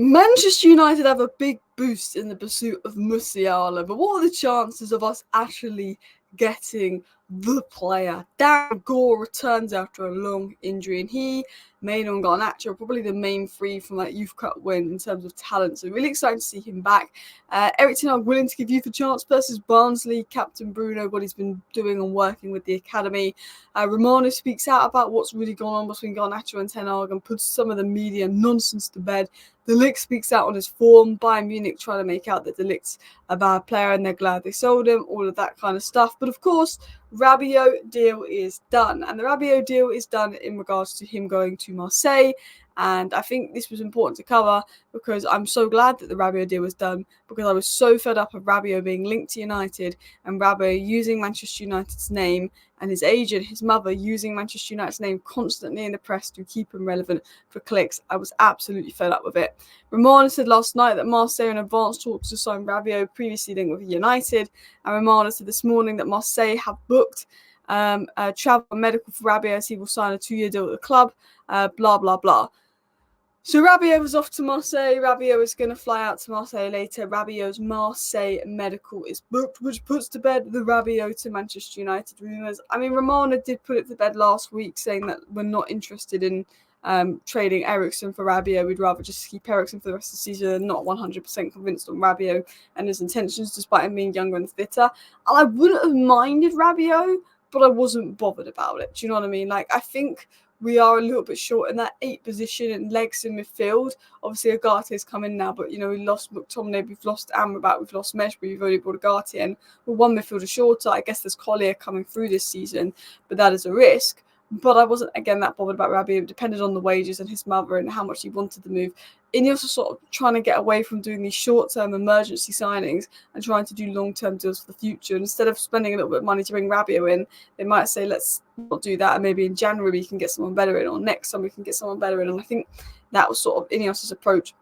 Manchester United have a big boost in the pursuit of Musiala, but what are the chances of us actually getting the player? Darren Gore returns after a long injury, and he, Maino and Garnacho are probably the main three from that youth cup win in terms of talent. So really excited to see him back. Eric Ten Hag willing to give youth a chance versus Barnsley. Captain Bruno, what he's been doing and working with the academy. Romano speaks out about what's really gone on between Garnacho and Ten Hag and puts some of the media nonsense to bed. The Ligt speaks out on his form. Bayern Munich trying to make out that the Ligt's a bad player and they're glad they sold him, all of that kind of stuff. But of course, Rabiot deal is done. And the Rabiot deal is done in regards to him going to Marseille. And I think this was important to cover because I'm so glad that the Rabiot deal was done, because I was so fed up of Rabiot being linked to United and Rabiot using Manchester United's name and his agent, his mother, using Manchester United's name constantly in the press to keep him relevant for clicks. I was absolutely fed up with it. Romano said last night that Marseille are in advanced talks to sign Rabiot, previously linked with United. And Romano said this morning that Marseille have booked travel and medical for Rabiot as he will sign a 2-year deal with the club, blah, blah, blah. So Rabiot was off to Marseille. Rabiot is going to fly out to Marseille later. Rabiot's Marseille medical is booked, which puts to bed the Rabiot to Manchester United rumours. I mean, Romano did put it to bed last week, saying that we're not interested in trading Eriksen for Rabiot. We'd rather just keep Eriksen for the rest of the season. And not 100% convinced on Rabiot and his intentions, despite him being younger and fitter. And I wouldn't have minded Rabiot, but I wasn't bothered about it. Do you know what I mean? Like, I think we are a little bit short in that 8 position and legs in midfield. Obviously, Agate's come in now, but, you know, we lost McTominay, we've lost Amrabat, we've lost Meshbury, we've only brought Agate in. We're one midfielder shorter. I guess there's Collier coming through this season, but that is a risk. But I wasn't, again, that bothered about Rabiot. It depended on the wages and his mother and how much he wanted to move. Ineos are sort of trying to get away from doing these short-term emergency signings and trying to do long-term deals for the future. And instead of spending a little bit of money to bring Rabiot in, they might say, let's not do that. And maybe in January we can get someone better in, or next summer we can get someone better in. And I think that was sort of Ineos' approach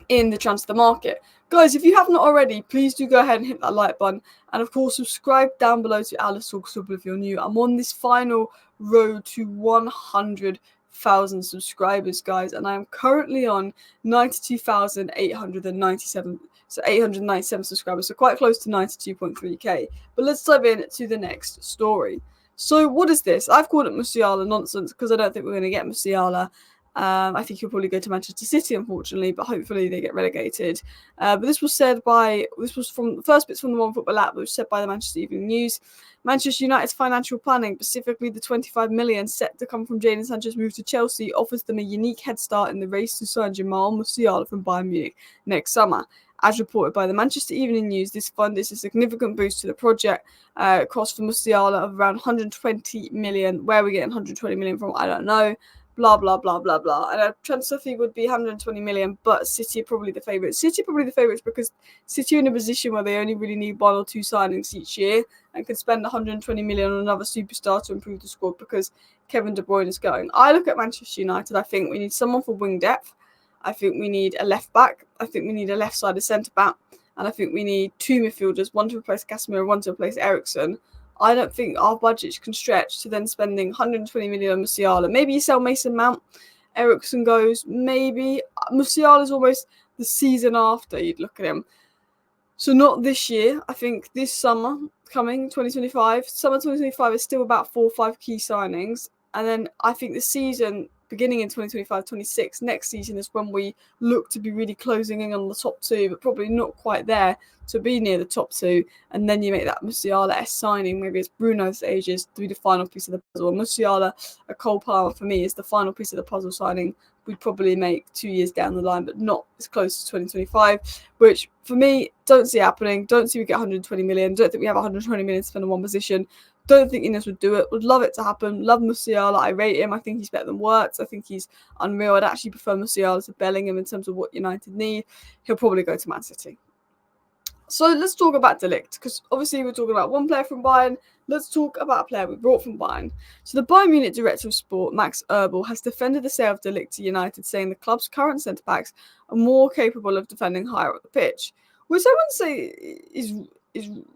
in the transfer market. Guys, if you have not already, please do go ahead and hit that like button. And of course, subscribe down below to Alice Talks Football if you're new. I'm on this final road to 100,000 subscribers, guys, and I am currently on 92,897. So 897 subscribers, so quite close to 92.3k. But let's dive into the next story. So what is this? I've called it Musiala nonsense because I don't think we're going to get Musiala. I think he'll probably go to Manchester City, unfortunately, but hopefully they get relegated. But this was from the first bits from the One Football app, which was said by the Manchester Evening News. Manchester United's financial planning, specifically the 25 million set to come from Jadon Sancho's move to Chelsea, offers them a unique head start in the race to sign Jamal Musiala from Bayern Munich next summer. As reported by the Manchester Evening News, this fund is a significant boost to the project. Cost for Musiala of around 120 million. Where are we getting 120 million from? I don't know. Blah, blah, blah, blah, blah. And a transfer fee would be 120 million, but City are probably the favourites. City are probably the favourites because City are in a position where they only really need 1 or 2 signings each year and can spend 120 million on another superstar to improve the squad because Kevin De Bruyne is going. I look at Manchester United, I think we need someone for wing depth. I think we need a left back. I think we need a left-sided centre-back. And I think we need 2 midfielders, one to replace Casemiro, one to replace Eriksen. I don't think our budgets can stretch to then spending 120 million on Musiala. Maybe you sell Mason Mount, Eriksen goes, maybe. Musiala is almost the season after you'd look at him. So not this year. I think this summer, coming, 2025, summer 2025 is still about 4 or 5 key signings. And then I think the season beginning in 2025-26, next season is when we look to be really closing in on the top 2, but probably not quite there to be near the top 2. And then you make that Musiala-esque signing, maybe it's Bruno's ages, to be the final piece of the puzzle. And Musiala, a Cole Palmer for me, is the final piece of the puzzle signing we'd probably make 2 years down the line, but not as close to 2025, which for me, don't see happening. Don't see we get 120 million. Don't think we have 120 million to spend on one position. Don't think Ineos would do it. Would love it to happen. Love Musiala. I rate him. I think he's better than Wirtz. I think he's unreal. I'd actually prefer Musiala to Bellingham in terms of what United need. He'll probably go to Man City. So let's talk about De Ligt, because obviously we're talking about one player from Bayern. Let's talk about a player we brought from Bayern. So the Bayern Munich director of sport, Max Eberl, has defended the sale of De Ligt to United, saying the club's current centre-backs are more capable of defending higher up the pitch, which I wouldn't say is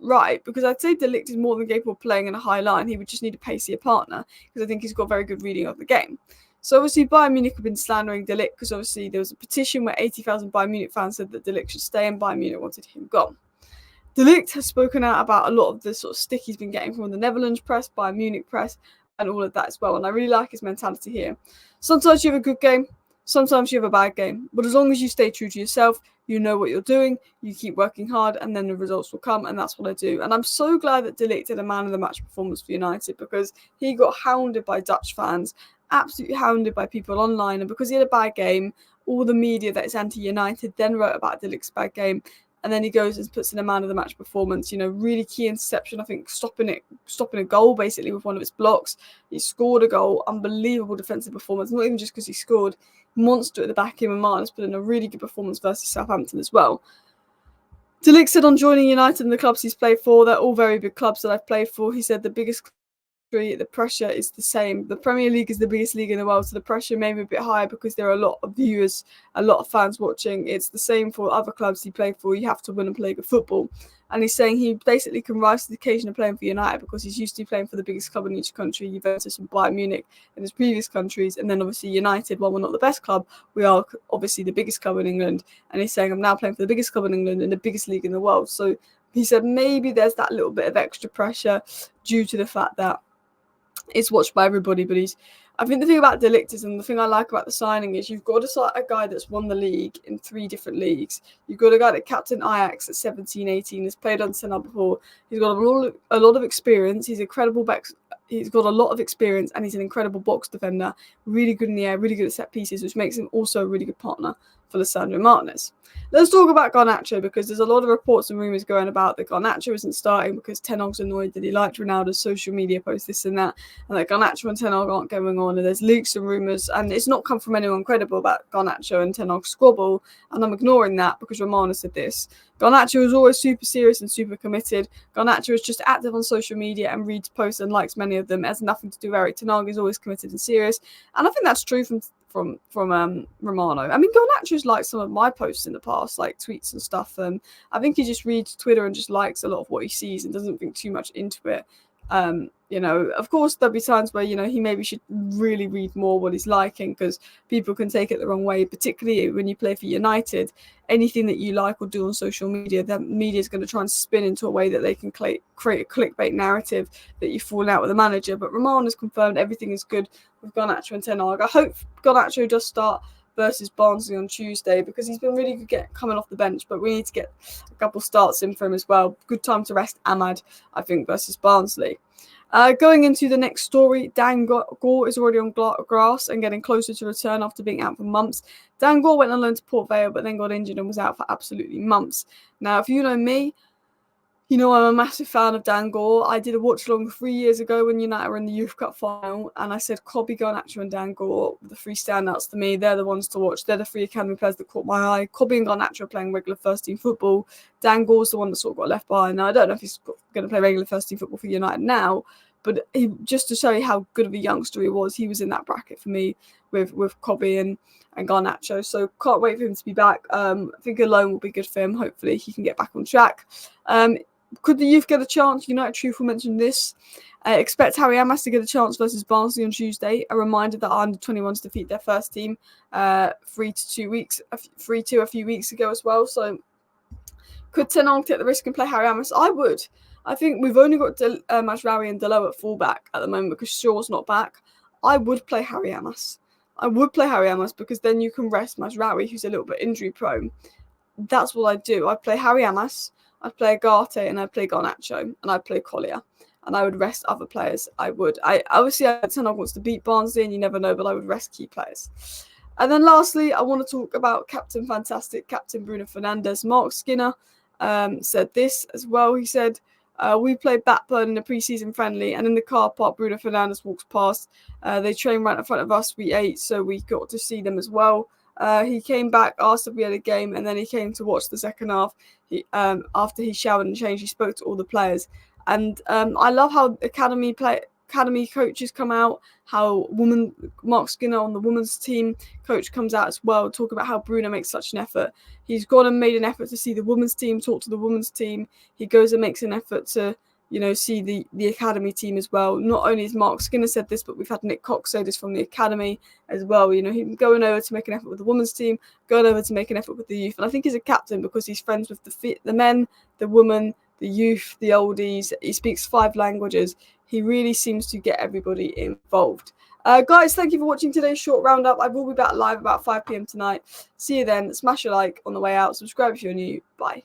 right, because I'd say De Ligt is more than capable of playing in a high line. He would just need a pacier partner, because I think he's got very good reading of the game. So obviously Bayern Munich have been slandering De Ligt because obviously there was a petition where 80,000 Bayern Munich fans said that De Ligt should stay and Bayern Munich wanted him gone. De Ligt has spoken out about a lot of the sort of stick he's been getting from the Netherlands press, Bayern Munich press, and all of that as well. And I really like his mentality here. Sometimes you have a good game, sometimes you have a bad game. But as long as you stay true to yourself, you know what you're doing, you keep working hard, and then the results will come, and that's what I do. And I'm so glad that De Ligt did a man of the match performance for United because he got hounded by Dutch fans, absolutely hounded by people online, and because he had a bad game, all the media that is anti-United then wrote about De Ligt's bad game. And then he goes and puts in a man of the match performance, really key interception, I think stopping a goal basically with one of his blocks. He scored a goal, unbelievable defensive performance, not even just because he scored, monster at the back. Him and Martinez put in a really good performance versus Southampton as well. De Ligt said on joining United and the clubs he's played for, they're all very big clubs that I've played for. He said the biggest the pressure is the same. The Premier League is the biggest league in the world, so the pressure may be a bit higher because there are a lot of viewers, a lot of fans watching. It's the same for other clubs he played for. You have to win and play good football. And he's saying he basically can rise to the occasion of playing for United because he's used to playing for the biggest club in each country, Juventus and Bayern Munich in his previous countries. And then obviously United, while we're not the best club, we are obviously the biggest club in England. And he's saying I'm now playing for the biggest club in England and the biggest league in the world. So he said maybe there's that little bit of extra pressure due to the fact that it's watched by everybody, but I think the thing about De Ligt is, and the thing I like about the signing is you've got a guy that's won the league in 3 different leagues. You've got a guy that captained Ajax at 17, 18, has played on Ten Hag before. He's got a lot of experience. He's incredible back. He's got a lot of experience and he's an incredible box defender, really good in the air, really good at set pieces, which makes him also a really good partner for Lisandro Martinez. Let's talk about Garnacho because there's a lot of reports and rumours going about that Garnacho isn't starting because Ten Hag's annoyed that he liked Ronaldo's social media posts, this and that Garnacho and Ten Hag aren't going on, and there's leaks and rumours, and it's not come from anyone credible about Garnacho and Ten Hag's squabble, and I'm ignoring that because Romano said this. Garnacho is always super serious and super committed. Garnacho is just active on social media and reads posts and likes many of them. It has nothing to do with Eric Ten Hag. Is always committed and serious, and I think that's true from Romano. I mean, Garnacho's liked some of my posts in the past, like tweets and stuff. I think he just reads Twitter and just likes a lot of what he sees and doesn't think too much into it. Of course, there'll be times where, he maybe should really read more what he's liking because people can take it the wrong way, particularly when you play for United. Anything that you like or do on social media, the media is going to try and spin into a way that they can create a clickbait narrative that you fall out with the manager. But Romano has confirmed everything is good with Garnacho and Ten Hag. I hope Garnacho does start versus Barnsley on Tuesday because he's been really good coming off the bench, but we need to get a couple starts in for him as well. Good time to rest Ahmad, I think, versus Barnsley. Going into the next story, Dan Gore is already on grass and getting closer to return after being out for months. Dan Gore went on loan to Port Vale, but then got injured and was out for absolutely months. Now, if you know me, I'm a massive fan of Dan Gore. I did a watch-along 3 years ago when United were in the Youth Cup final, and I said Kobbie, Garnacho and Dan Gore were the 3 standouts to me. They're the ones to watch. They're the 3 academy players that caught my eye. Kobbie and Garnacho are playing regular first-team football. Dan Gore's the one that sort of got left behind. Now, I don't know if he's going to play regular first-team football for United now, but just to show you how good of a youngster he was in that bracket for me with Kobbie and Garnacho. So can't wait for him to be back. I think a loan will be good for him. Hopefully he can get back on track. Could the youth get a chance? United Truthful mentioned this. Expect Harry Amas to get a chance versus Barnsley on Tuesday. A reminder that under-21s defeat their first team 3-2 a few weeks ago as well. So could Ten Hag take the risk and play Harry Amas? I would. I think we've only got Mazraoui and Delo at fullback at the moment because Shaw's not back. I would play Harry Amas. Because then you can rest Mazraoui, who's a little bit injury prone. That's what I'd do. I'd play Harry Amas, I'd play Agate, and I'd play Garnacho, and I'd play Collier. And I would rest other players. I obviously Ten Hag wants to beat Barnsley, and you never know, but I would rest key players. And then lastly, I want to talk about Captain Bruno Fernandes. Mark Skinner said this as well. He said, we played Blackburn in a pre-season friendly, and in the car park, Bruno Fernandes walks past. They trained right in front of us. We ate, so we got to see them as well. He came back, asked if we had a game, and then he came to watch the second half. After he showered and changed, he spoke to all the players. And I love how academy coaches come out, how Mark Skinner on the women's team coach comes out as well, talk about how Bruno makes such an effort. He's gone and made an effort to see the women's team, talk to the women's team. He goes and makes an effort to you know, see the academy team as well. Not only has Mark Skinner said this, but we've had Nick Cox say this from the academy as well. You know, him going over to make an effort with the women's team, going over to make an effort with the youth. And I think he's a captain because he's friends with the men, the women, the youth, the oldies. He speaks 5 languages. He really seems to get everybody involved. Guys, thank you for watching today's short roundup. I will be back live about 5 p.m. tonight. See you then. Smash a like on the way out. Subscribe if you're new. Bye.